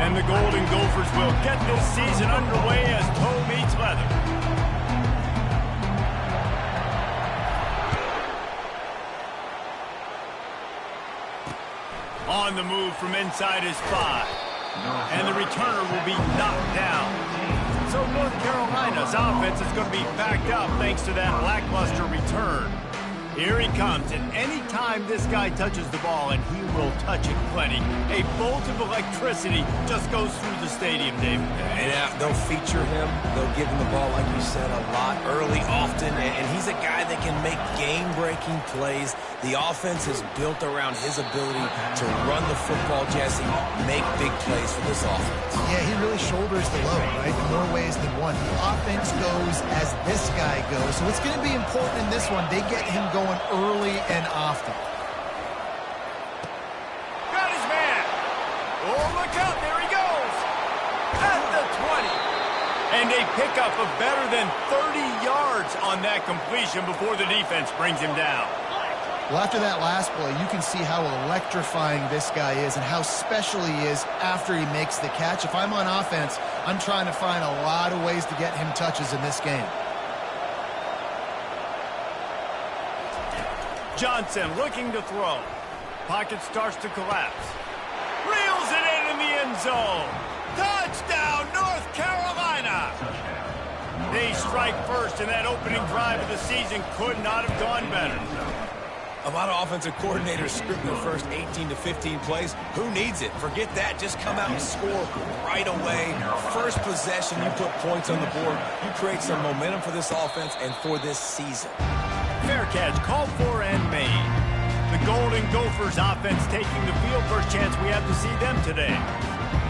And the Golden Gophers will get this season underway as toe meets leather. On the move from inside his 5. And the returner will be knocked down. So North Carolina's offense is going to be backed up thanks to that lackluster return. Here he comes, and any time this guy touches the ball, and he will touch it plenty, a bolt of electricity just goes through the stadium, David. And they'll feature him. They'll give him the ball, like you said, a lot, early, often, and he's a guy that can make game-breaking plays. The offense is built around his ability to run the football, Jesse, make big plays for this offense. Yeah, he really shoulders the load, right? In more ways than one. The offense goes as this guy goes. So it's going to be important in this one. They get him going early and often. Got his man. Oh, look out. There he goes. At the 20. And a pickup of better than 30 yards on that completion before the defense brings him down. Well, after that last play, you can see how electrifying this guy is and how special he is after he makes the catch. If I'm on offense, I'm trying to find a lot of ways to get him touches in this game. Johnson looking to throw. Pocket starts to collapse. Reels it in the end zone. Touchdown, North Carolina! They strike first, and that opening drive of the season could not have gone better. A lot of offensive coordinators script their first 18 to 15 plays. Who needs it? Forget that. Just come out and score right away. First possession, you put points on the board. You create some momentum for this offense and for this season. Fair catch, called for and made. The Golden Gophers offense taking the field. First chance we have to see them today.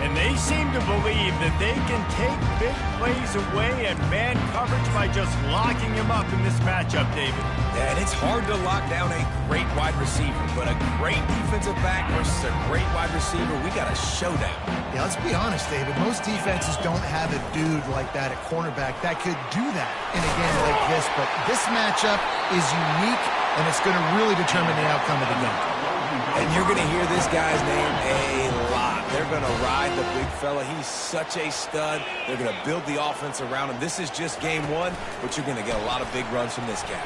And they seem to believe that they can take big plays away and man coverage by just locking him up in this matchup, David. Yeah, and it's hard to lock down a great wide receiver, but a great defensive back versus a great wide receiver, we got a showdown. Yeah, let's be honest, David. Most defenses don't have a dude like that at cornerback that could do that in a game like this, but this matchup is unique, and it's going to really determine the outcome of the game. And you're going to hear this guy's name a lot. They're going to ride the big fella. He's such a stud. They're going to build the offense around him. This is just game one, but you're going to get a lot of big runs from this guy.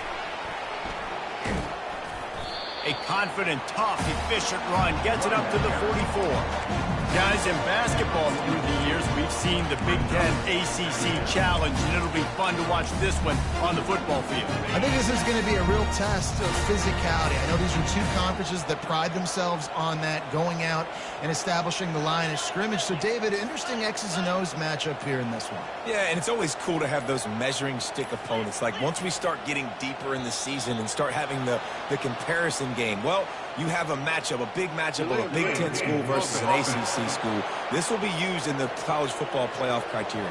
A confident, tough, efficient run gets it up to the 44. Guys, in basketball through the years, we've seen the Big Ten ACC Challenge, and it'll be fun to watch this one on the football field. I think this is going to be a real test of physicality. I know these are two conferences that pride themselves on that, going out and establishing the line of scrimmage. So, David, interesting X's and O's matchup here in this one. Yeah, and it's always cool to have those measuring stick opponents. Like, once we start getting deeper in the season and start having the comparison game, well, you have a matchup, a big matchup of a Big Ten school versus an ACC school. This will be used in the college football playoff criteria.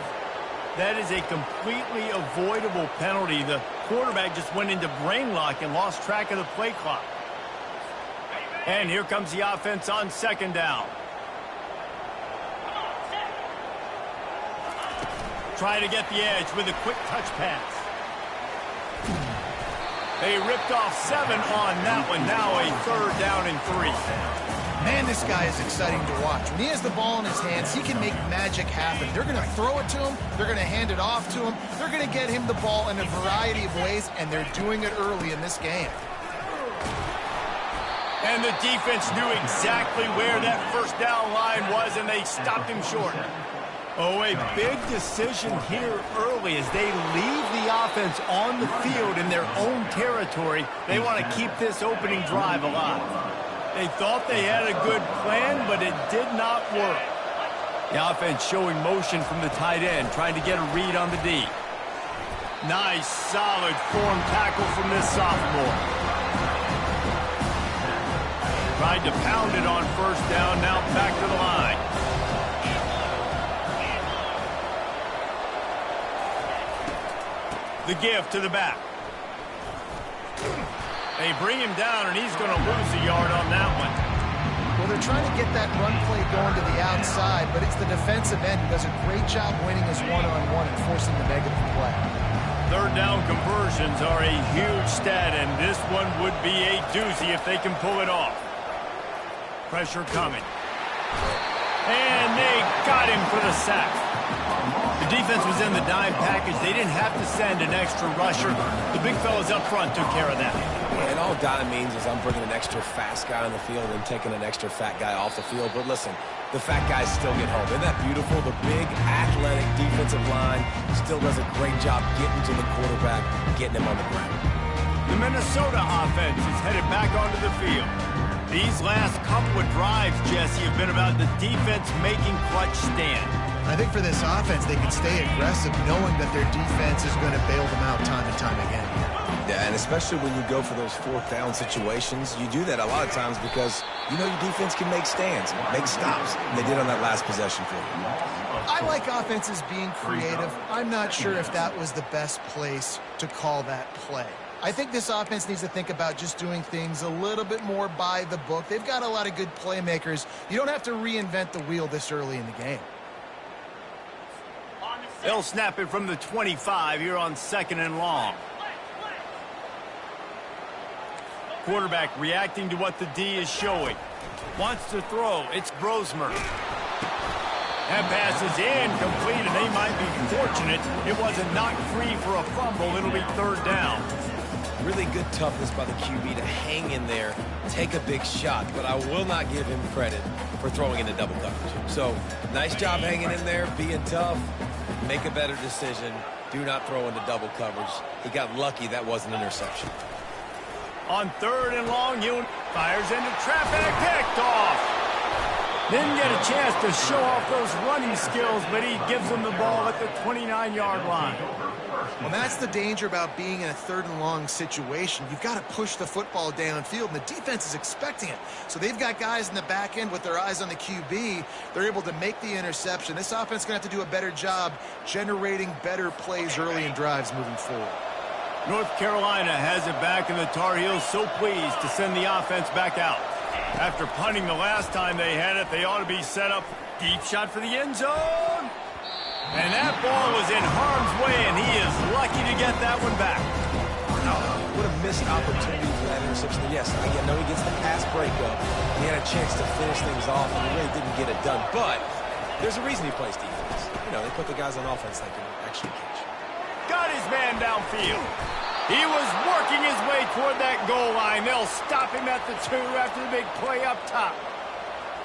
That is a completely avoidable penalty. The quarterback just went into brain lock and lost track of the play clock. And here comes the offense on second down. Try to get the edge with a quick touch pass. They ripped off 7 on that one. Now a third down and 3. Man, this guy is exciting to watch. When he has the ball in his hands, he can make magic happen. They're going to throw it to him. They're going to hand it off to him. They're going to get him the ball in a variety of ways, and they're doing it early in this game. And the defense knew exactly where that first down line was, and they stopped him short. Oh, a big decision here early as they leave the offense on the field in their own territory. They want to keep this opening drive alive. They thought they had a good plan, but it did not work. The offense showing motion from the tight end, trying to get a read on the D. Nice, solid form tackle from this sophomore. Tried to pound it on first down, now back to the line. The give to the back. They bring him down, and he's going to lose a yard on that one. Well, they're trying to get that run play going to the outside, but it's the defensive end who does a great job winning his one-on-one and forcing the negative play. Third down conversions are a huge stat, and this one would be a doozy if they can pull it off. Pressure coming. And they Got him for the sack. The defense was in the dime package. They didn't have to send an extra rusher. The big fellas up front took care of that. And all dime means is I'm bringing an extra fast guy on the field and taking an extra fat guy off the field. But listen, the fat guys still get home. Isn't that beautiful? The big, athletic defensive line still does a great job getting to the quarterback, getting him on the ground. The Minnesota offense is headed back onto the field. These last couple of drives, Jesse, have been about the defense making clutch stand. I think for this offense, they can stay aggressive knowing that their defense is going to bail them out time and time again. Yeah, and especially when you go for those fourth down situations, you do that a lot of times because you know your defense can make stands, make stops. And they did on that last possession for you. I like offenses being creative. I'm not sure if that was the best place to call that play. I think this offense needs to think about just doing things a little bit more by the book. They've got a lot of good playmakers. You don't have to reinvent the wheel this early in the game. They'll snap it from the 25 here on 2nd and long. Quarterback reacting to what the D is showing. Wants to throw. It's Brosmer. That pass is incomplete, and they might be fortunate it wasn't knocked free for a fumble. It'll be 3rd down. Really good toughness by the QB to hang in there, take a big shot, but I will not give him credit for throwing into double coverage. So, nice job hanging in there, being tough, make a better decision, do not throw into double coverage. He got lucky that wasn't an interception. On 3rd and long, Hugh fires into traffic, picked off. Didn't get a chance to show off those running skills, but he gives them the ball at the 29-yard line. Well, that's the danger about being in a 3rd and long situation. You've got to push the football downfield, and the defense is expecting it. So they've got guys in the back end with their eyes on the QB. They're able to make the interception. This offense is going to have to do a better job generating better plays early in drives moving forward. North Carolina has it back, and the Tar Heels so pleased to send the offense back out. After punting the last time they had it, they ought to be set up. Deep shot for the end zone. And that ball was in harm's way, and he is lucky to get that one back. What a missed opportunity for that interception. Yes, I know he gets the pass breakup. He had a chance to finish things off, and he really didn't get it done. But there's a reason he plays defense. You know, they put the guys on offense that can actually catch. Got his man downfield. He was working his way toward that goal line. They'll stop him at the 2 after the big play up top.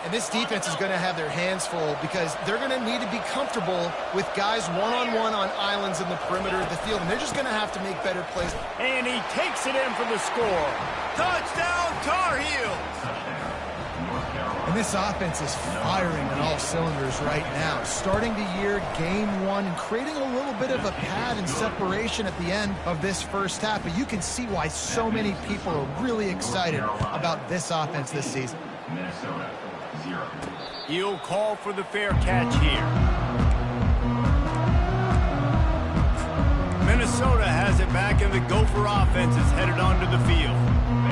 And this defense is going to have their hands full because they're going to need to be comfortable with guys one-on-one on islands in the perimeter of the field, and they're just going to have to make better plays. And he takes it in for the score. Touchdown, Tar Heels! And this offense is firing on all cylinders right now. Starting the year, game 1, and creating a little bit of a pad and separation at the end of this first half. But you can see why so many people are really excited about this offense this season. He'll call for the fair catch here. Minnesota has it back, and the Gopher offense is headed onto the field.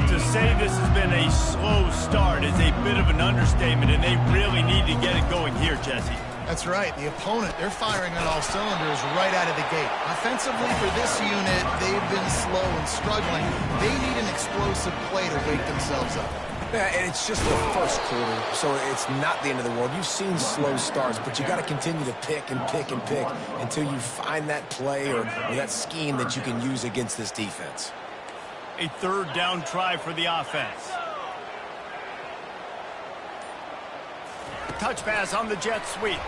To say this has been a slow start is a bit of an understatement, and they really need to get it going here, Jesse. That's right. The opponent, they're firing on all cylinders right out of the gate. Offensively for this unit, they've been slow and struggling. They need an explosive play to wake themselves up. Yeah, and it's just the first quarter, so it's not the end of the world. You've seen slow starts, but you got to continue to pick and pick and pick until you find that play or that scheme that you can use against this defense. A 3rd down try for the offense. Touch pass on the jet sweep.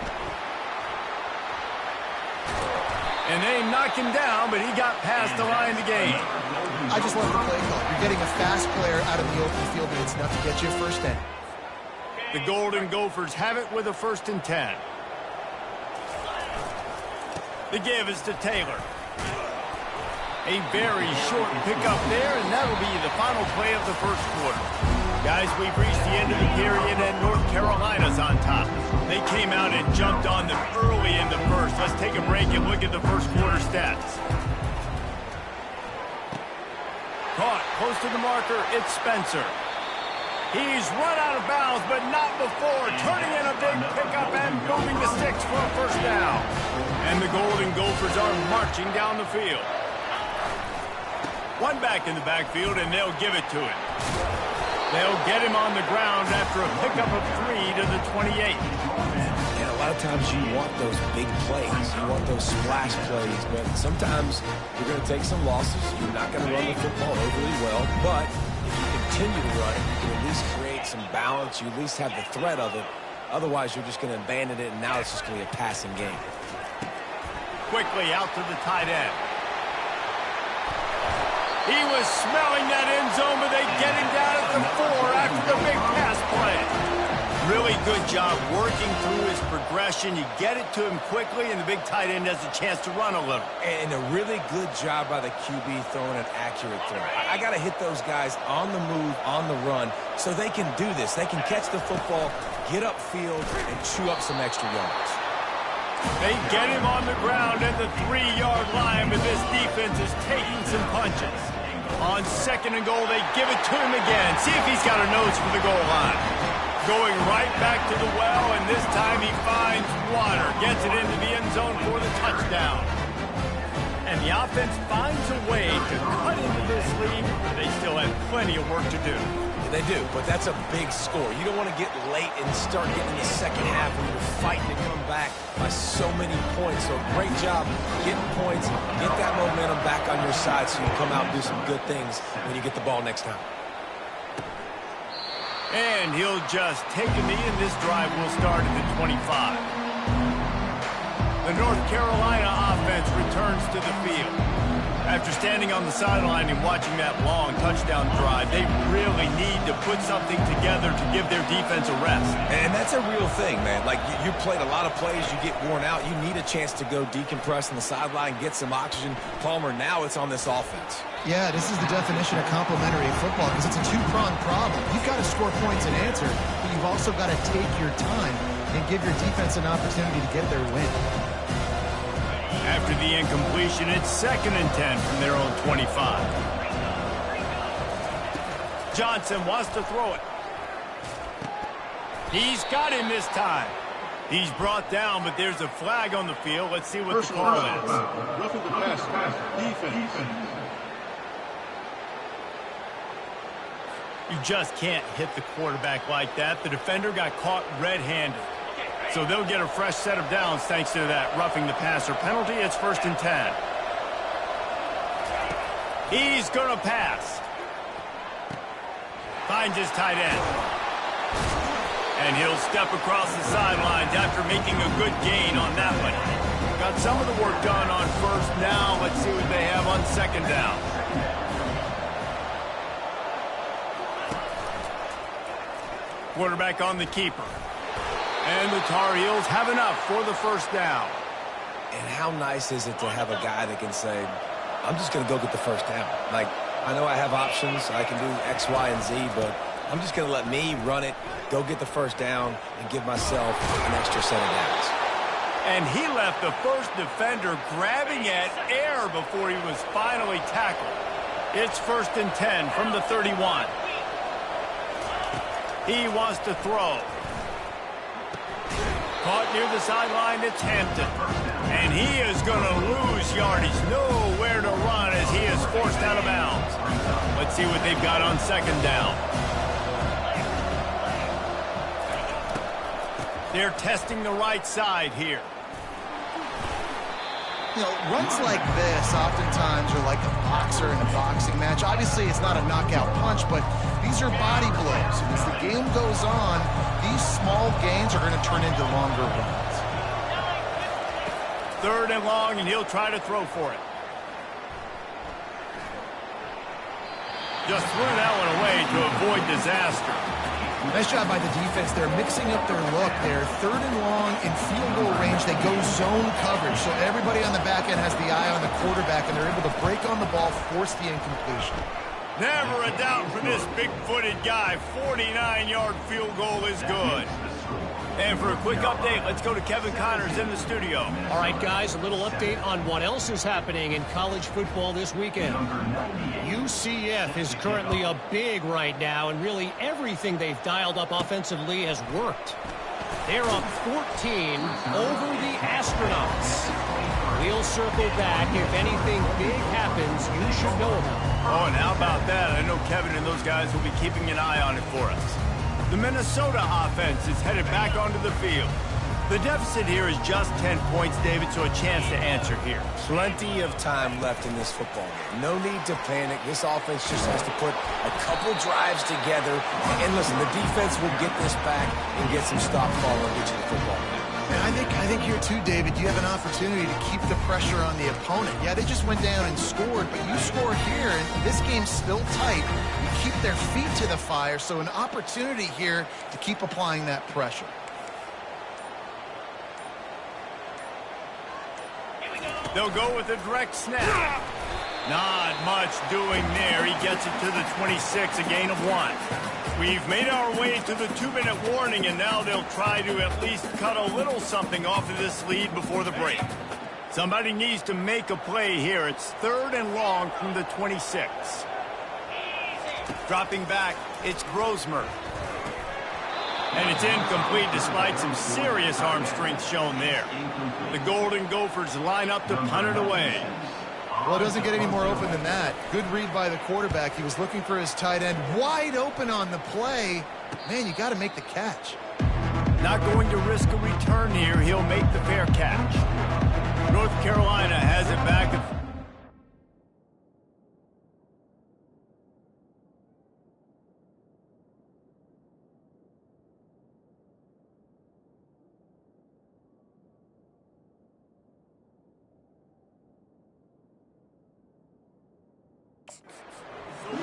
And they knock him down, but he got past the line of the game. I just love the play call. You're getting a fast player out of the open field, and it's enough to get you a first down. The Golden Gophers have it with a 1st and 10. The give is to Taylor. A very short pickup there, and that'll be the final play of the first quarter. Guys, we've reached the end of the period, and North Carolina's on top. They came out and jumped on them early in the first. Let's take a break and look at the first quarter stats. Caught close to the marker, it's Spencer. He's run out of bounds, but not before turning in a big pickup and moving the sticks for a first down. And the Golden Gophers are marching down the field. One back in the backfield, and they'll give it to him. They'll get him on the ground after a pickup of 3 to the 28. And a lot of times you want those big plays. You want those splash plays. But sometimes you're going to take some losses. You're not going to run the football overly well. But if you continue to run it, you can at least create some balance. You at least have the threat of it. Otherwise, you're just going to abandon it, and now it's just going to be a passing game. Quickly out to the tight end. He was smelling that end zone, but they get him down at the 4 after the big pass play. Really good job working through his progression. You get it to him quickly, and the big tight end has a chance to run a little. And a really good job by the QB throwing an accurate throw. I got to hit those guys on the move, on the run, so they can do this. They can catch the football, get upfield, and chew up some extra yards. They get him on the ground at the 3-yard line, but this defense is taking some punches. On 2nd and goal, they give it to him again. See if he's got a nose for the goal line. Going right back to the well, and this time he finds water. Gets it into the end zone for the touchdown. And the offense finds a way to cut into this lead, but they still have plenty of work to do. They do, but that's a big score. You don't want to get late and start getting in the second half when you're fighting to come back by so many points. So great job getting points, get that momentum back on your side so you come out and do some good things when you get the ball next time. And he'll just take a knee, and this drive will start at the 25. The North Carolina offense returns to the field. After standing on the sideline and watching that long touchdown drive, they really need to put something together to give their defense a rest. And that's a real thing, man. Like, you played a lot of plays, you get worn out. You need a chance to go decompress on the sideline, get some oxygen. Palmer, now it's on this offense. Yeah, this is the definition of complementary football because it's a two-pronged problem. You've got to score points and answer, but you've also got to take your time and give your defense an opportunity to get their win. After the incompletion, it's 2nd and 10 from their own 25. Johnson wants to throw it. He's got him this time. He's brought down, but there's a flag on the field. Let's see what the call is. Roughing the pass, defense. You just can't hit the quarterback like that. The defender got caught red-handed. So they'll get a fresh set of downs thanks to that roughing the passer penalty. It's 1st and 10. He's going to pass. Finds his tight end. And he'll step across the sidelines after making a good gain on that one. Got some of the work done on 1st down. Let's see what they have on 2nd down. Quarterback on the keeper. And the Tar Heels have enough for the 1st down. And how nice is it to have a guy that can say, I'm just going to go get the 1st down. Like, I know I have options. I can do X, Y, and Z, but I'm just going to let me run it, go get the 1st down, and give myself an extra set of downs. And he left the first defender grabbing at air before he was finally tackled. It's 1st and 10 from the 31. He wants to throw. Caught near the sideline, it's Hampton. And he is going to lose yardage. Nowhere to run as he is forced out of bounds. Let's see what they've got on 2nd down. They're testing the right side here. You know, runs like this oftentimes are like a boxer in a boxing match. Obviously, it's not a knockout punch, but these are body blows. And as the game goes on, these small gains are going to turn into longer runs. 3rd and long, and he'll try to throw for it. Just threw that one away to avoid disaster. Nice job by the defense. They're mixing up their look. They're 3rd and long in field goal range. They go zone coverage. So everybody on the back end has the eye on the quarterback, and they're able to break on the ball, force the incompletion. Never a doubt for this big-footed guy. 49-yard field goal is good. And for a quick update, let's go to Kevin Connors in the studio. All right, guys, a little update on what else is happening in college football this weekend. UCF is currently a big right now, and really everything they've dialed up offensively has worked. They're up 14 over the Astronauts. We'll circle back. If anything big happens, you should know about it. Oh, and how about that? I know Kevin and those guys will be keeping an eye on it for us. The Minnesota offense is headed back onto the field. The deficit here is just 10 points, David, so a chance to answer here. Plenty of time left in this football game. No need to panic. This offense just has to put a couple drives together. And listen, the defense will get this back and get some stop following and get you the football back. And I think here too, David, you have an opportunity to keep the pressure on the opponent. Yeah, they just went down and scored, but you score here, and this game's still tight. You keep their feet to the fire, so an opportunity here to keep applying that pressure. They'll go with a direct snap. Not much doing there. He gets it to the 26, a gain of 1. We've made our way to the 2-minute warning, and now they'll try to at least cut a little something off of this lead before the break. Somebody needs to make a play here. It's 3rd and long from the 26. Dropping back, it's Grosmer. And it's incomplete despite some serious arm strength shown there. The Golden Gophers line up to punt it away. Well, it doesn't get any more open than that. Good read by the quarterback. He was looking for his tight end. Wide open on the play. Man, you got to make the catch. Not going to risk a return here. He'll make the fair catch. North Carolina has it back.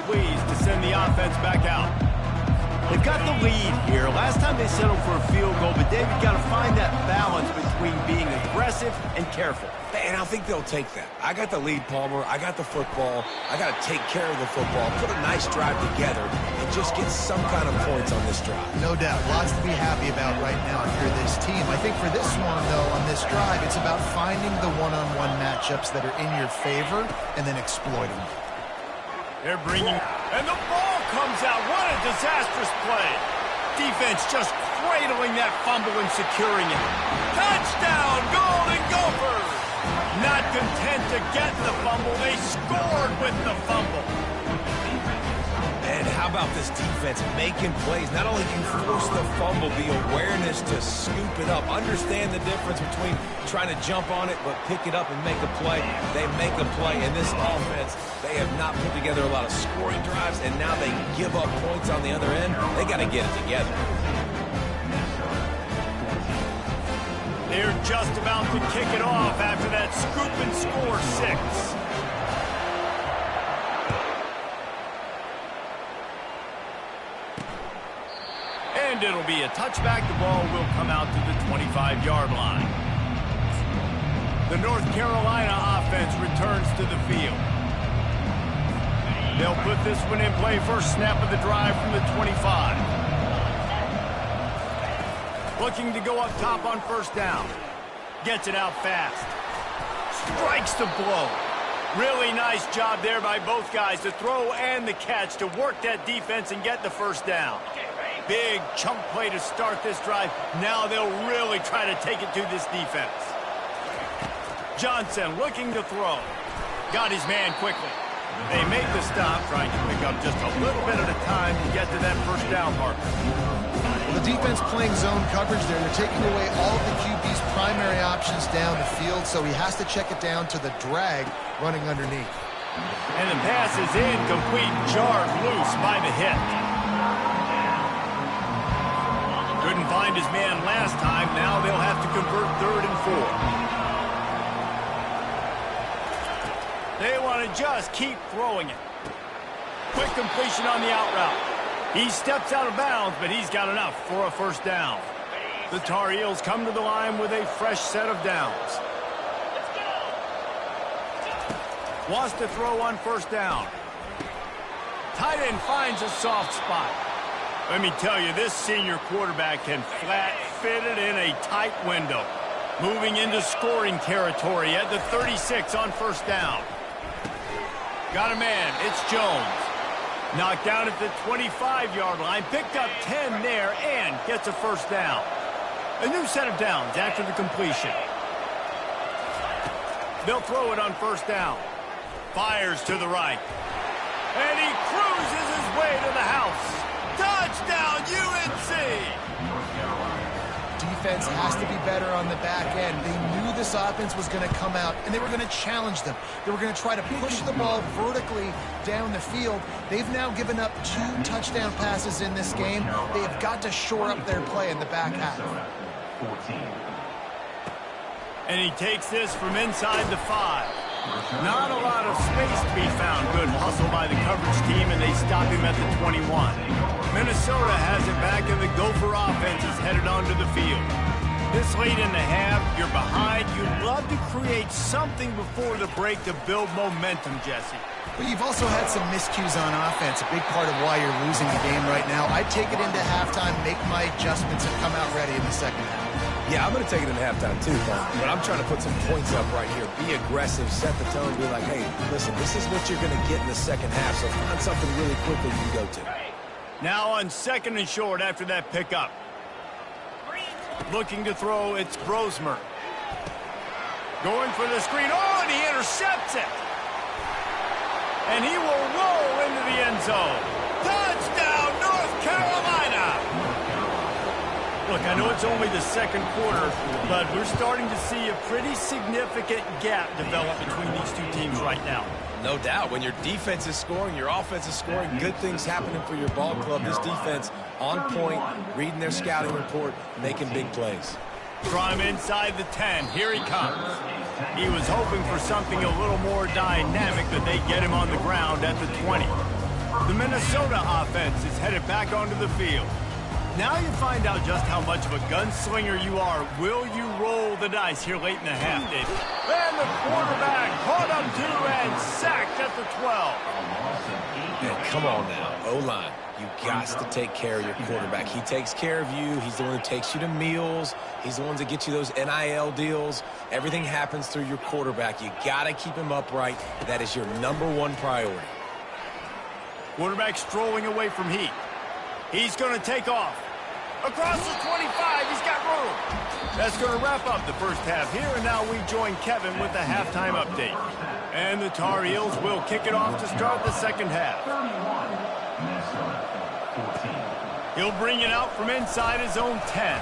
Pleased to send the offense back out. They've got the lead here. Last time they settled for a field goal, but David got to find that balance between being aggressive and careful. And I think they'll take that. I got the lead, Palmer. I got the football. I got to take care of the football, put a nice drive together, and just get some kind of points on this drive. No doubt. Lots to be happy about right now for this team. I think for this one, though, on this drive, it's about finding the one-on-one matchups that are in your favor and then exploiting them. They're bringing, and the ball comes out. What a disastrous play. Defense just cradling that fumble and securing it. Touchdown, Golden Gophers! Not content to get the fumble, they scored with the fumble. And how about this defense making plays? Not only can you force the fumble, the awareness to scoop it up. Understand the difference between trying to jump on it, but pick it up and make a play. They make a play. In this offense, they have not put together a lot of scoring drives, and now they give up points on the other end. They got to get it together. They're just about to kick it off after that scoop and score 6. And it'll be a touchback. The ball will come out to the 25-yard line. The North Carolina offense returns to the field. They'll put this one in play. First snap of the drive from the 25. Looking to go up top on first down. Gets it out fast. Strikes the blow. Really nice job there by both guys, the throw and the catch, to work that defense and get the first down. Big chunk play to start this drive. Now they'll really try to take it to this defense. Johnson looking to throw. Got his man quickly. They make the stop, trying to pick up just a little bit at a time to get to that first down marker. The defense playing zone coverage there. They're taking away all of the QB's primary options down the field, so he has to check it down to the drag running underneath. And the pass is incomplete, jarred loose by the hit. Couldn't find his man last time. Now they'll have to convert 3rd and 4. They want to just keep throwing it. Quick completion on the out route. He steps out of bounds, but he's got enough for a first down. The Tar Heels come to the line with a fresh set of downs. Wants to throw on first down. Tight end finds a soft spot. Let me tell you, this senior quarterback can flat fit it in a tight window. Moving into scoring territory at the 36 on first down. Got a man. It's Jones. Knocked down at the 25-yard line. Picked up 10 there and gets a first down. A new set of downs after the completion. They'll throw it on first down. Fires to the right. And he cruises his way to the house. Touchdown, UNC! defense has to be better on the back end. They knew this offense was going to come out, and they were going to challenge them. They were going to try to push the ball vertically down the field. They've now given up 2 touchdown passes in this game. They have got to shore up their play in the back half. And he takes this from inside the 5. Not a lot of space to be found. Good hustle by the coverage team, and they stop him at the 21. Minnesota has it back, and the Gopher offense is headed onto the field. This late in the half, you're behind. You'd love to create something before the break to build momentum, Jesse. But you've also had some miscues on offense, a big part of why you're losing the game right now. I'd take it into halftime, make my adjustments, and come out ready in the second half. Yeah, I'm going to take it in halftime too, but I'm trying to put some points up right here. Be aggressive, set the tone, be like, hey, listen, this is what you're going to get in the second half, so find something really quickly you can go to. Now on 2nd and short after that pickup. Looking to throw, it's Brosmer. Going for the screen. Oh, and he intercepts it. And he will roll into the end zone. Touchdown, North Carolina! Look, I know it's only the second quarter, but we're starting to see a pretty significant gap develop between these two teams right now. No doubt. When your defense is scoring, your offense is scoring, good things happening for your ball club. This defense on point, reading their scouting report, making big plays. Draw him inside the 10. Here he comes. He was hoping for something a little more dynamic, but they get him on the ground at the 20. The Minnesota offense is headed back onto the field. Now you find out just how much of a gunslinger you are. Will you roll the dice here late in the half, David? And the quarterback caught up to and sacked at the 12. Man, come on now, O-line. You got to take care of your quarterback. He takes care of you. He's the one who takes you to meals. He's the one that gets you those NIL deals. Everything happens through your quarterback. You got to keep him upright. That is your #1 priority. Quarterback strolling away from heat. He's going to take off. Across the 25, he's got room. That's going to wrap up the first half here, and now we join Kevin with the halftime update. And the Tar Heels will kick it off to start the second half. He'll bring it out from inside his own 10.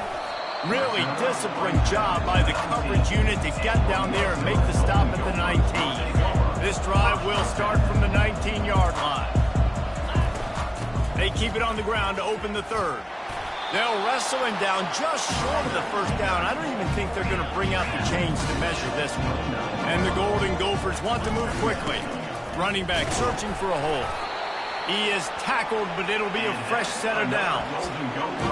Really disciplined job by the coverage unit to get down there and make the stop at the 19. This drive will start from the 19-yard line. They keep it on the ground to open the third. They'll wrestle him down just short of the first down. I don't even think they're going to bring out the chains to measure this one. And the Golden Gophers want to move quickly. Running back searching for a hole. He is tackled, but it'll be a fresh set of downs.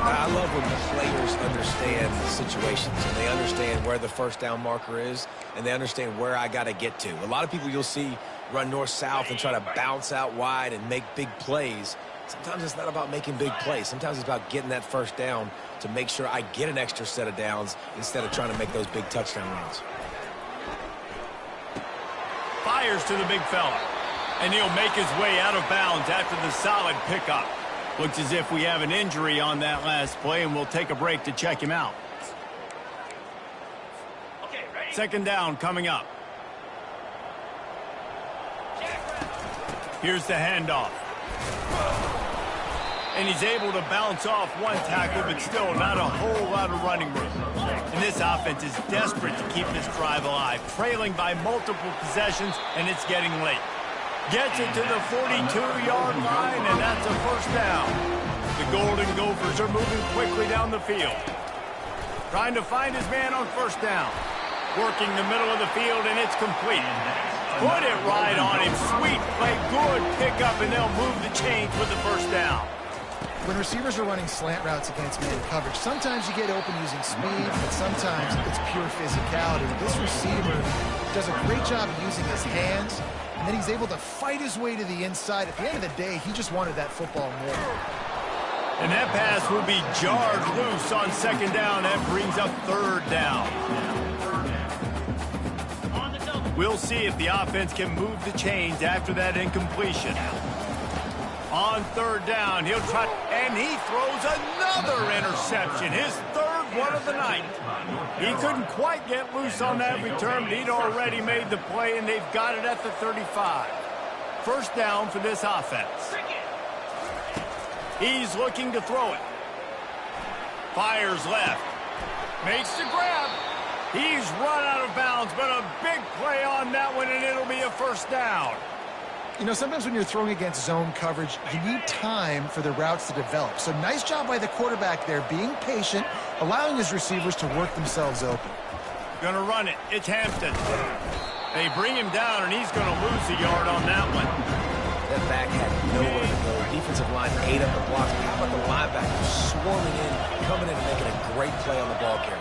I love when the players understand the situations and they understand where the first down marker is and they understand where I got to get to. A lot of people you'll see run north-south and try to bounce out wide and make big plays. Sometimes it's not about making big plays. Sometimes it's about getting that first down to make sure I get an extra set of downs instead of trying to make those big touchdown runs. Fires to the big fella. And he'll make his way out of bounds after the solid pickup. Looks as if we have an injury on that last play, and we'll take a break to check him out. Second down coming up. Here's the handoff. And he's able to bounce off one tackle, but still not a whole lot of running room. And this offense is desperate to keep this drive alive, trailing by multiple possessions, and it's getting late. Gets it to the 42-yard line, and that's a first down. The Golden Gophers are moving quickly down the field. Trying to find his man on first down. Working the middle of the field, and it's complete. Put it right on him. Sweet play, good pickup, and they'll move the chains with the first down. When receivers are running slant routes against man coverage, sometimes you get open using speed, but sometimes it's pure physicality. This receiver does a great job of using his hands, and then he's able to fight his way to the inside. At the end of the day, he just wanted that football more. And that pass will be jarred loose on second down. That brings up third down. We'll see if the offense can move the chains after that incompletion. On third down, he'll try, and he throws another interception, his third one of the night. He couldn't quite get loose on that return, but he'd already made the play, and they've got it at the 35. First down for this offense. He's looking to throw it. Fires left. Makes the grab. He's run out of bounds, but a big play on that one, and it'll be a first down. You know, sometimes when you're throwing against zone coverage, you need time for the routes to develop. So nice job by the quarterback there, being patient, allowing his receivers to work themselves open. Gonna run it. It's Hampton. They bring him down, and he's gonna lose a yard on that one. That back had nowhere to go. Defensive line ate up the blocks. How about the linebackers swarming in, coming in and making a great play on the ball carrier?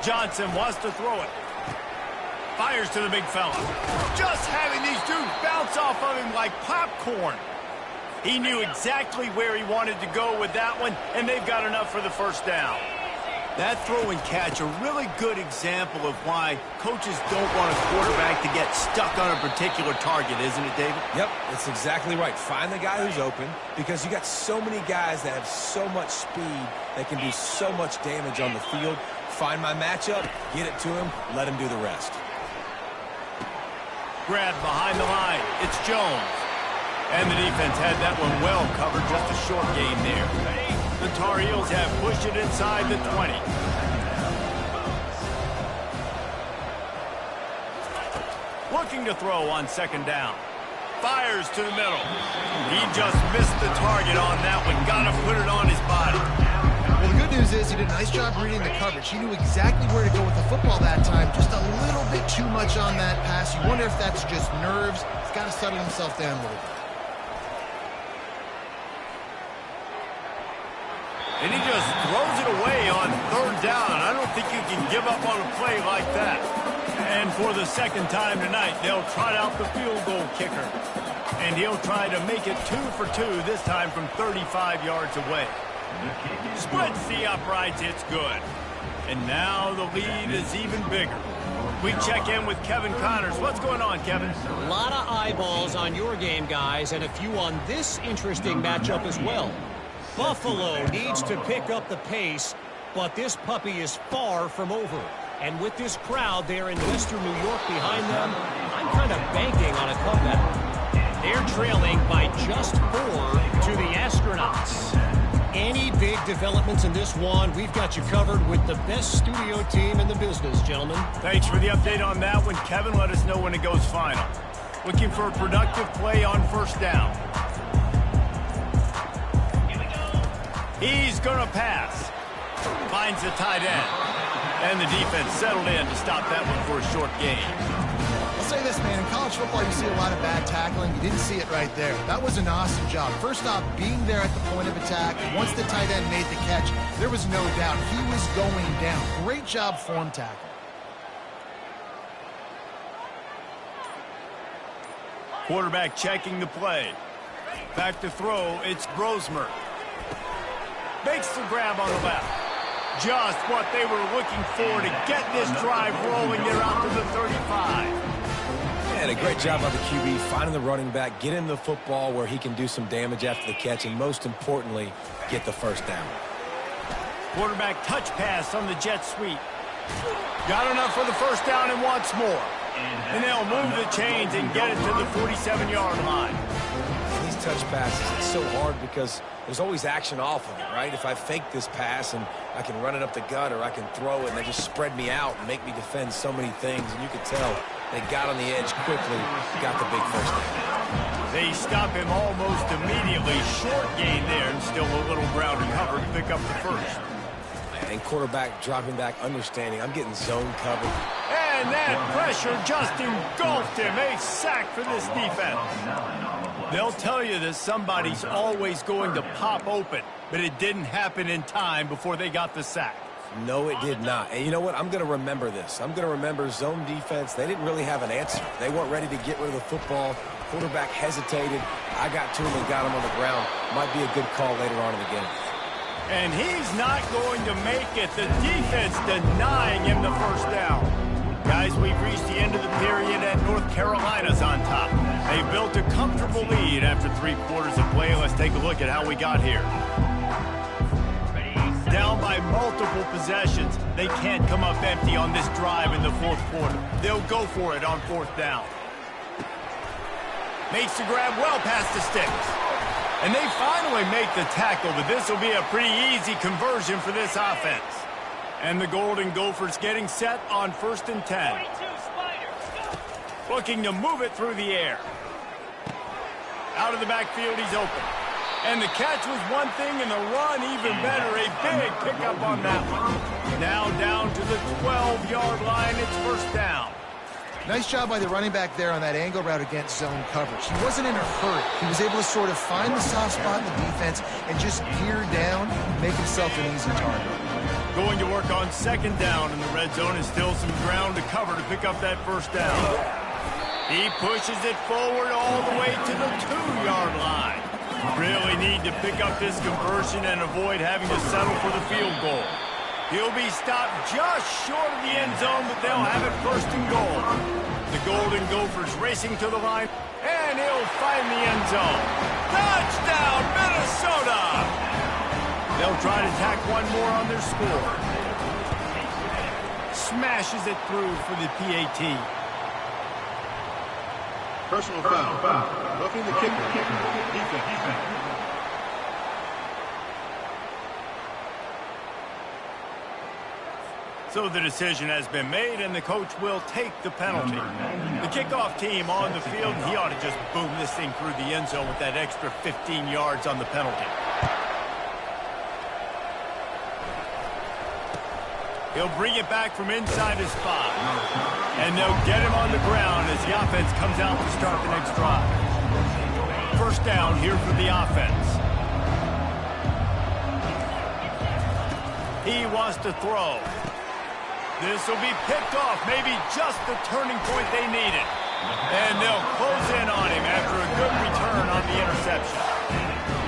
Johnson wants to throw it. Fires to the big fella. Just having these dudes bounce off of him like popcorn. He knew exactly where he wanted to go with that one, and they've got enough for the first down. That throw and catch, a really good example of why coaches don't want a quarterback to get stuck on a particular target, isn't it, David? Yep, that's exactly right. Find the guy who's open, because you got so many guys that have so much speed that can do so much damage on the field. Find my matchup, get it to him, let him do the rest. Grab behind the line. It's Jones. And the defense had that one well covered, just a short gain there. The Tar Heels have pushed it inside the 20. Looking to throw on second down. Fires to the middle. He just missed the target on that one. Got to put it on his body. Well, the good news is he did a nice job reading the coverage. He knew exactly where to go with the football that time. Just a little bit too much on that pass. You wonder if that's just nerves. He's got to settle himself down a little bit. And he just throws it away on third down. I don't think you can give up on a play like that. And for the second time tonight, they'll trot out the field goal kicker. And he'll try to make it 2 for 2, this time from 35 yards away. Splits the uprights, it's good. And now the lead is even bigger. We check in with Kevin Connors. What's going on, Kevin? A lot of eyeballs on your game, guys, and a few on this interesting matchup as well. Buffalo needs to pick up the pace, but this puppy is far from over. And with this crowd there in Western New York behind them, I'm kind of banking on a comeback. They're trailing by just 4 to the Astronauts. Any big developments in this one, we've got you covered with the best studio team in the business, gentlemen. Thanks for the update on that one, Kevin. Let us know when it goes final. Looking for a productive play on first down. He's going to pass. Finds the tight end. And the defense settled in to stop that one for a short gain. I'll say this, man. In college football, you see a lot of bad tackling. You didn't see it right there. That was an awesome job. First off, being there at the point of attack. Once the tight end made the catch, there was no doubt he was going down. Great job form tackle. Quarterback checking the play. Back to throw, it's Brosmer. Makes the grab on the left. Just what they were looking for to get this drive rolling. They're out to the 35. And a great job by the QB, finding the running back, get him the football where he can do some damage after the catch, and most importantly, get the first down. Quarterback touch pass on the jet sweep. Got enough for the first down and wants more. And they'll move the chains and get it to the 47-yard line. And these touch passes, it's so hard because there's always action off of it, right? If I fake this pass and I can run it up the gut or I can throw it and they just spread me out and make me defend so many things, and you can tell they got on the edge quickly, got the big first down. They stop him almost immediately. Short gain there and still a little ground to cover to pick up the first. And quarterback dropping back, understanding I'm getting zone covered. And that pressure just engulfed him. A sack for this defense. They'll tell you that somebody's always going to pop open, but it didn't happen in time before they got the sack. No, it did not. And you know what? I'm going to remember this. I'm going to remember zone defense. They didn't really have an answer. They weren't ready to get rid of the football. Quarterback hesitated. I got to him and got him on the ground. Might be a good call later on in the game. And he's not going to make it. The defense denying him the first down. Guys, we've reached the end of the period and North Carolina's on top. They built a comfortable lead after 3 quarters of play. Let's take a look at how we got here. Down by multiple possessions. They can't come up empty on this drive in the 4th quarter. They'll go for it on 4th down. Makes the grab well past the sticks. And they finally make the tackle, but this will be a pretty easy conversion for this offense. And the Golden Gophers getting set on 1st and 10. Looking to move it through the air. Out of the backfield, he's open. And the catch was one thing, and the run even better. A big pickup on that one. Now down to the 12-yard line. It's 1st down. Nice job by the running back there on that angle route against zone coverage. He wasn't in a hurry. He was able to sort of find the soft spot in the defense and just gear down, make himself an easy target. Going to work on 2nd down, and the red zone is still some ground to cover to pick up that 1st down. He pushes it forward all the way to the 2-yard line. Really need to pick up this conversion and avoid having to settle for the field goal. He'll be stopped just short of the end zone, but they'll have it 1st and goal. The Golden Gophers racing to the line, and he'll find the end zone. Touchdown, Minnesota! They'll try to tack one more on their score. Smashes it through for the PAT. Personal foul. Roughing the kicker. Defense. So the decision has been made, and the coach will take the penalty. The kickoff team on the field, and he ought to just boom this thing through the end zone with that extra 15 yards on the penalty. He'll bring it back from inside his 5. And they'll get him on the ground as the offense comes out to start the next drive. 1st down here for the offense. He wants to throw. This will be picked off, maybe just the turning point they needed. And they'll close in on him after a good return on the interception.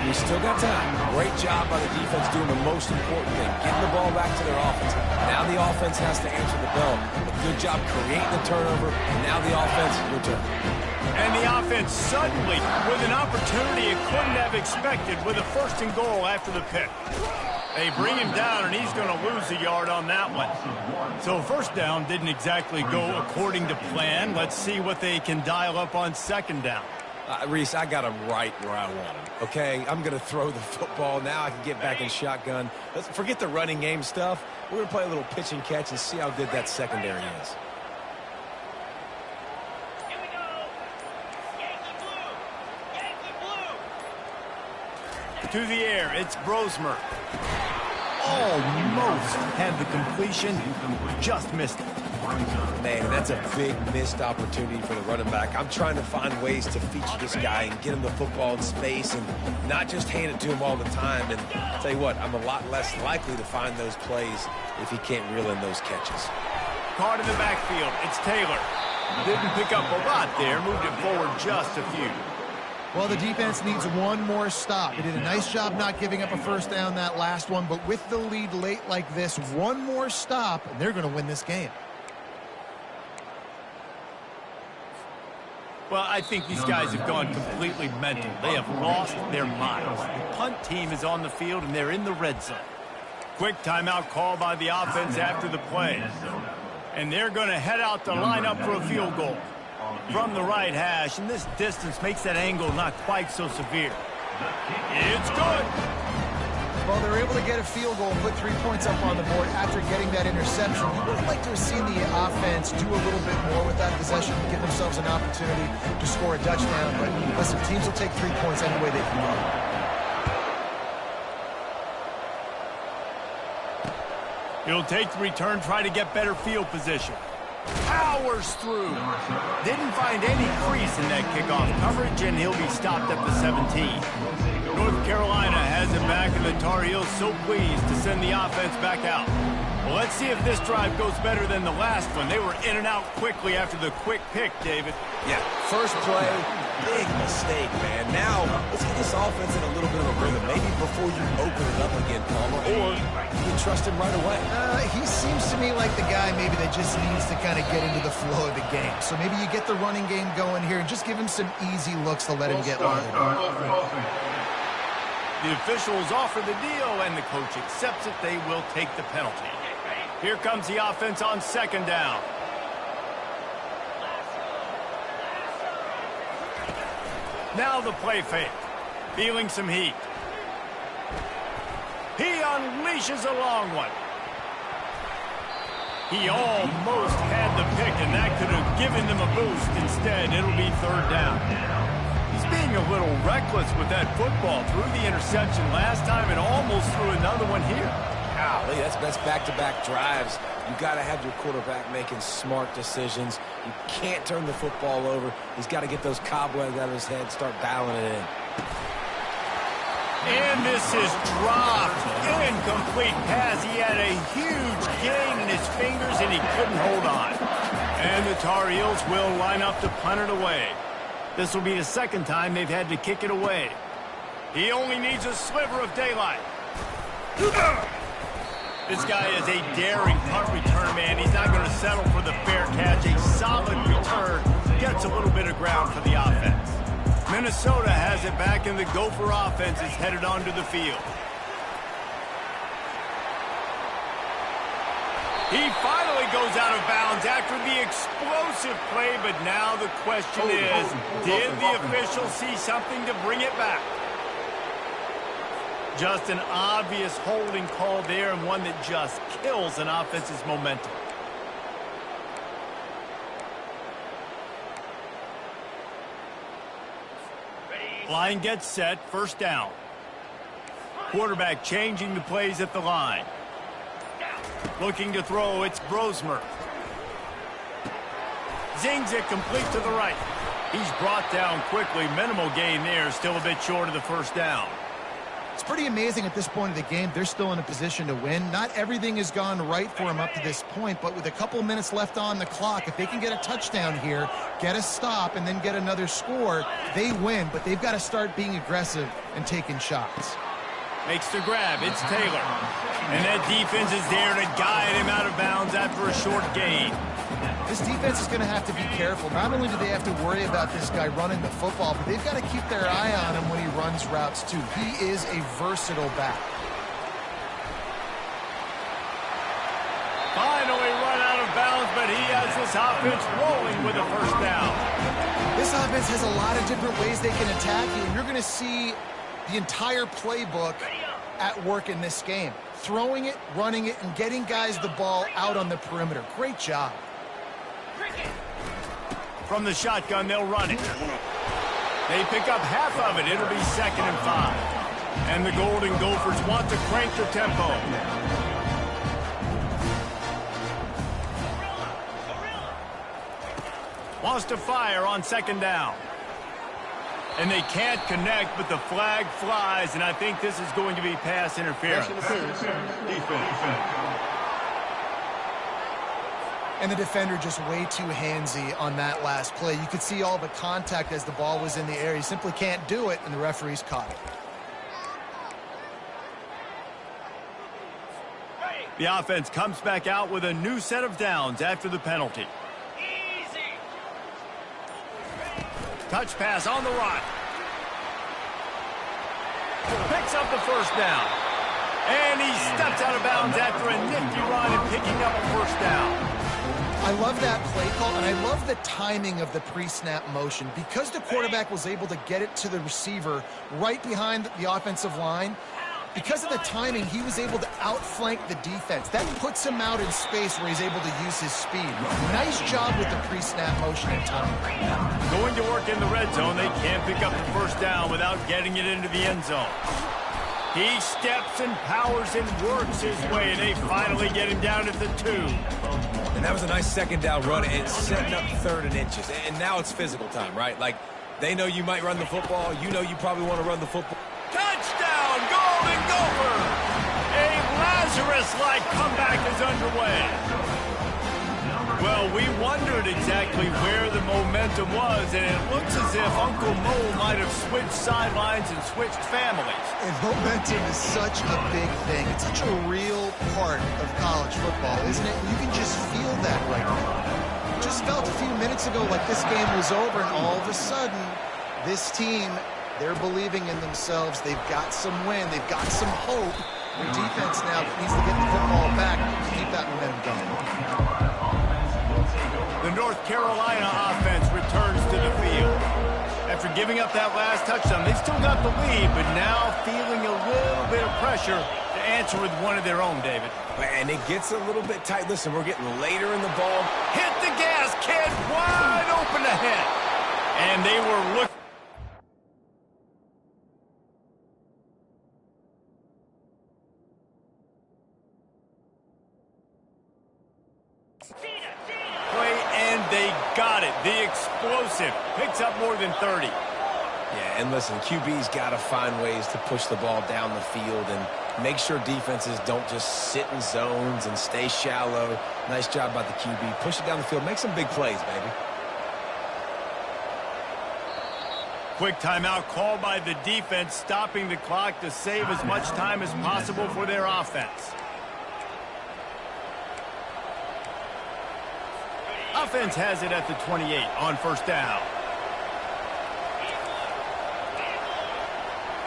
We still got time. Great job by the defense doing the most important thing, getting the ball back to their offense. Now the offense has to answer the bell. A good job creating the turnover. Now the offense, your turn. And the offense suddenly, with an opportunity it couldn't have expected, with a 1st and goal after the pick. They bring him down, and he's going to lose a yard on that one. So 1st down didn't exactly go according to plan. Let's see what they can dial up on 2nd down. Reese, I got him right where I want him, okay? I'm going to throw the football. Now I can get back in shotgun. Let's forget the running game stuff. We're going to play a little pitch and catch and see how good that secondary is. Here we go. Yankee blue. Yankee blue. To the air, it's Brosmer. Almost had the completion, just missed it. Man, that's a big missed opportunity for the running back. I'm trying to find ways to feature this guy and get him the football in space and not just hand it to him all the time. And I'll tell you what, I'm a lot less likely to find those plays if he can't reel in those catches. Caught in the backfield, it's Taylor. Didn't pick up a lot there, moved it forward just a few. Well, the defense needs one more stop. They did a nice job not giving up a 1st down that last one, but with the lead late like this, one more stop, and they're going to win this game. Well, I think these guys have gone completely mental. They have lost their minds. The punt team is on the field, and they're in the red zone. Quick timeout call by the offense after the play. And they're going to head out to line up for a field goal from the right hash, and this distance makes that angle not quite so severe. It's good. Well, they're able to get a field goal and put 3 points up on the board after getting that interception. You would have liked to have seen the offense do a little bit more with that possession, give themselves an opportunity to score a touchdown. But listen, teams will take 3 points any way they can go. He'll take the return, try to get better field position. Powers through. Didn't find any crease in that kickoff coverage, and he'll be stopped at the 17. North Carolina has it back, and the Tar Heels so pleased to send the offense back out. Well, let's see if this drive goes better than the last one. They were in and out quickly after the quick pick, David. Yeah, first play, big mistake, man. Now, let's get this offense in a little bit of a rhythm. Maybe before you open it up again, Palmer, or you can trust him right away. He seems to me like the guy maybe that just needs to kind of get into the flow of the game. So maybe you get the running game going here and just give him some easy looks to let him get loaded. The officials offer the deal, and the coach accepts it. They will take the penalty. Here comes the offense on 2nd down. Now the play fake. Feeling some heat. He unleashes a long one. He almost had the pick, and that could have given them a boost. Instead, it'll be third down. He's being a little reckless with that football. Threw the interception last time and almost threw another one here. Golly, that's back-to-back drives. You've got to have your quarterback making smart decisions. You can't turn the football over. He's got to get those cobwebs out of his head, start dialing it in. And this is dropped. Incomplete pass. He had a huge gain in his fingers, and he couldn't hold on. And the Tar Heels will line up to punt it away. This will be the second time they've had to kick it away. He only needs a sliver of daylight. This guy is a daring punt return man. He's not going to settle for the fair catch. A solid return gets a little bit of ground for the offense. Minnesota has it back, and the Gopher offense is headed onto the field. He finally goes out of bounds after the explosive play, but now the question is, did the official see something to bring it back? Just an obvious holding call there, and one that just kills an offense's momentum. Line gets set, first down. Quarterback changing the plays at the line. Looking to throw, it's Brosmer. Zings it complete to the right. He's brought down quickly. Minimal gain there, still a bit short of the first down. It's pretty amazing at this point of the game. They're still in a position to win. Not everything has gone right for them up to this point, but with a couple minutes left on the clock, if they can get a touchdown here, get a stop, and then get another score, they win. But they've got to start being aggressive and taking shots. Makes the grab. It's Taylor. And that defense is there to guide him out of bounds after a short gain. This defense is going to have to be careful. Not only do they have to worry about this guy running the football, but they've got to keep their eye on him when he runs routes, too. He is a versatile back. Finally run out of bounds, but he has this offense rolling with a first down. This offense has a lot of different ways they can attack you, and you're going to see the entire playbook at work in this game. Throwing it, running it, and getting guys the ball out on the perimeter. Great job. From the shotgun, they'll run it. They pick up half of it. It'll be 2nd and 5. And the Golden Gophers want to crank the tempo. Wants to fire on 2nd down. And they can't connect, but the flag flies, and I think this is going to be pass interference. And the defender just way too handsy on that last play. You could see all the contact as the ball was in the air. He simply can't do it, and the referee's caught it. The offense comes back out with a new set of downs after the penalty. Touch pass on the run. Picks up the first down. And he steps out of bounds after a nifty run and picking up a first down. I love that play call, and I love the timing of the pre-snap motion. Because the quarterback was able to get it to the receiver right behind the offensive line, because of the timing, he was able to outflank the defense. That puts him out in space where he's able to use his speed. Nice job with the pre-snap motion and timing. Going to work in the red zone. They can't pick up the first down without getting it into the end zone. He steps and powers and works his way, and they finally get him down at the 2. And that was a nice 2nd down run and setting up 3rd and inches. And now it's physical time, right? Like, they know you might run the football. You know you probably want to run the football. Touchdown, Golden Gopher! A Lazarus-like comeback is underway. Well, we wondered exactly where the momentum was, and it looks as if Uncle Mo might have switched sidelines and switched families. And momentum is such a big thing. It's such a real part of college football, isn't it? You can just feel that right now. Just felt a few minutes ago like this game was over, and all of a sudden, this team, they're believing in themselves. They've got some wind. They've got some hope. Their defense now needs to get the football back to keep that momentum going. The North Carolina offense returns to the field. After giving up that last touchdown. They still got the lead, but now feeling a little bit of pressure to answer with one of their own, David. And it gets a little bit tight. Listen, we're getting later in the ball. Hit the gas, kid. Wide open ahead. And they were looking. And they got it. The explosive picks up more than 30. Yeah, and listen, QB's got to find ways to push the ball down the field and make sure defenses don't just sit in zones and stay shallow. Nice job by the QB. Push it down the field. Make some big plays, baby. Quick timeout called by the defense, stopping the clock to save as much time as possible for their offense. Offense has it at the 28 on first down.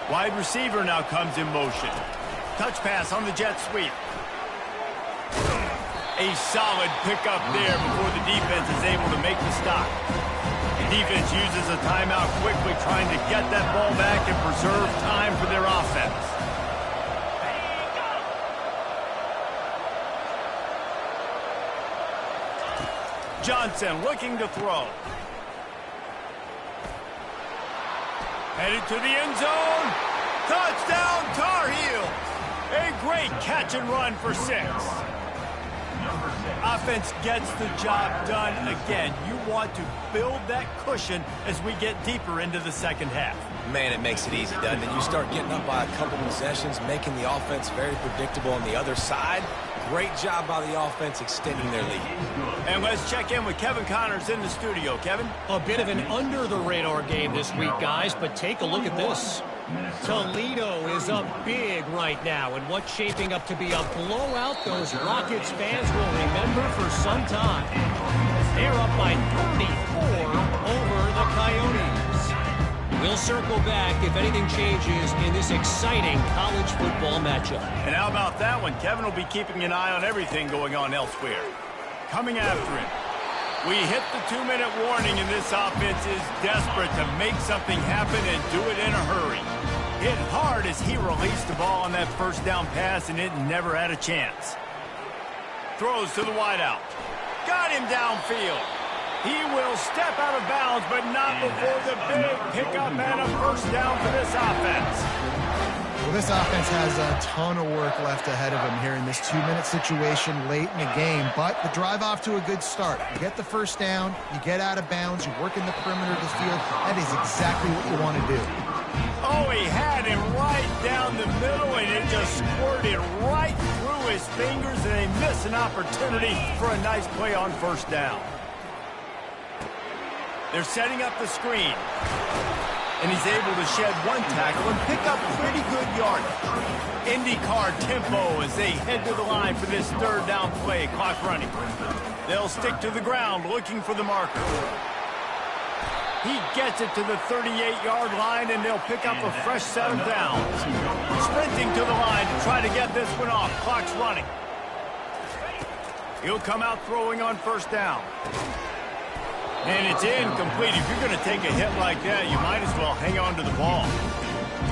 Wide receiver now comes in motion. Touch pass on the jet sweep. A solid pickup there before the defense is able to make the stop. The defense uses a timeout quickly, trying to get that ball back and preserve time for their offense. Johnson looking to throw. Headed to the end zone. Touchdown, Tar Heels. A great catch and run for 6. Offense gets the job done again. You want to build that cushion as we get deeper into the second half. Man, it makes it easy, doesn't it? You start getting up by a couple possessions, making the offense very predictable on the other side. Great job by the offense extending their lead. And let's check in with Kevin Connors in the studio. Kevin? A bit of an under-the-radar game this week, guys, but take a look at this. Toledo is up big right now, and what's shaping up to be a blowout those Rockets fans will remember for some time. They're up by 34 over the Coyotes. We'll circle back if anything changes in this exciting college football matchup. And how about that one? Kevin will be keeping an eye on everything going on elsewhere. Coming after him. We hit the 2-minute warning, and this offense is desperate to make something happen and do it in a hurry. Hit hard as he released the ball on that first down pass, and it never had a chance. Throws to the wideout. Got him downfield. He will step out of bounds, but not before the big pickup and a first down for this offense. Well, this offense has a ton of work left ahead of them here in this 2-minute situation late in the game, but the drive off to a good start. You get the first down, you get out of bounds, you work in the perimeter of the field. That is exactly what you want to do. Oh, he had him right down the middle, and it just squirted right through his fingers, and they miss an opportunity for a nice play on first down. They're setting up the screen. And he's able to shed one tackle and pick up pretty good yardage. IndyCar tempo as they head to the line for this third down play. Clock running. They'll stick to the ground looking for the marker. He gets it to the 38-yard line, and they'll pick up a fresh set of downs. Sprinting to the line to try to get this one off. Clock's running. He'll come out throwing on first down. And it's incomplete. If you're going to take a hit like that, you might as well hang on to the ball.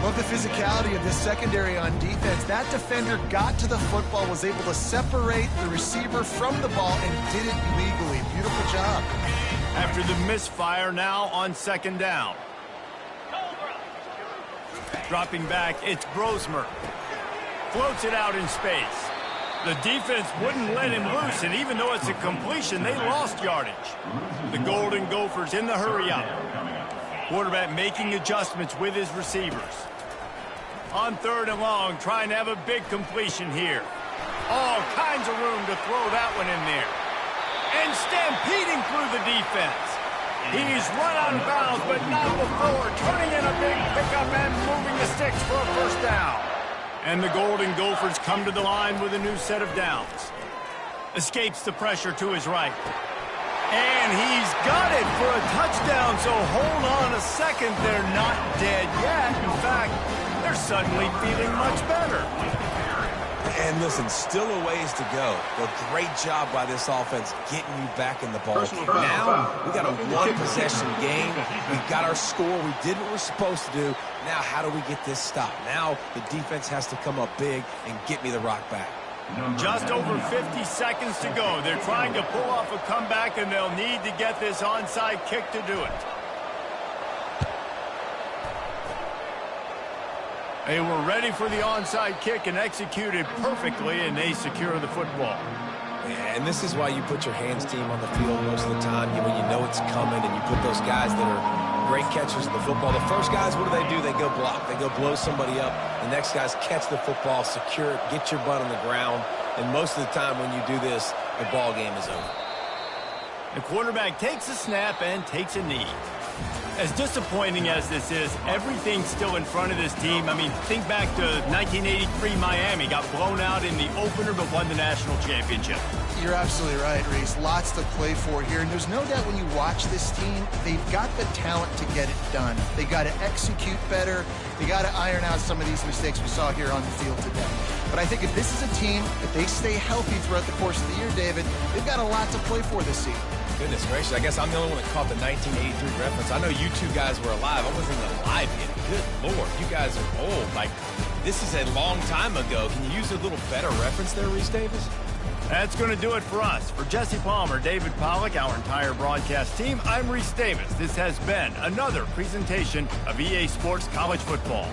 Love the physicality of this secondary on defense. That defender got to the football, was able to separate the receiver from the ball, and did it legally. Beautiful job. After the misfire, now on second down. Dropping back, it's Brosmer. Floats it out in space. The defense wouldn't let him loose, and even though it's a completion, they lost yardage. The Golden Gophers in the hurry-up. Quarterback making adjustments with his receivers. On third and long, trying to have a big completion here. All kinds of room to throw that one in there. And stampeding through the defense. He's run out of bounds, but not before. Turning in a big pickup and moving the sticks for a first down. And the Golden Gophers come to the line with a new set of downs. Escapes the pressure to his right. And he's got it for a touchdown, so hold on a second. They're not dead yet. In fact, they're suddenly feeling much better. And listen, still a ways to go. A great job by this offense getting you back in the ball game. Now, we got a one-possession game. We got our score. We did what we're supposed to do. Now, how do we get this stopped? Now, the defense has to come up big and get me the rock back. Just over 50 seconds to go. They're trying to pull off a comeback, and they'll need to get this onside kick to do it. They were ready for the onside kick and executed perfectly, and they secure the football. Yeah, and this is why you put your hands team on the field most of the time when you know it's coming, and you put those guys that are great catchers of the football. The first guys, what do? They go block. They go blow somebody up. The next guys catch the football, secure it, get your butt on the ground. And most of the time when you do this, the ball game is over. The quarterback takes a snap and takes a knee. As disappointing as this is, everything's still in front of this team. I mean, think back to 1983 Miami. Got blown out in the opener but won the national championship. You're absolutely right, Reese. Lots to play for here. And there's no doubt when you watch this team, they've got the talent to get it done. They got to execute better. They got to iron out some of these mistakes we saw here on the field today. But I think if this is a team, if they stay healthy throughout the course of the year, David, they've got a lot to play for this season. Goodness gracious, I guess I'm the only one that caught the 1983 reference. I know you two guys were alive. I wasn't even alive yet. Good Lord, you guys are old. Like, this is a long time ago. Can you use a little better reference there, Reese Davis? That's going to do it for us. For Jesse Palmer, David Pollack, our entire broadcast team, I'm Reese Davis. This has been another presentation of EA Sports College Football.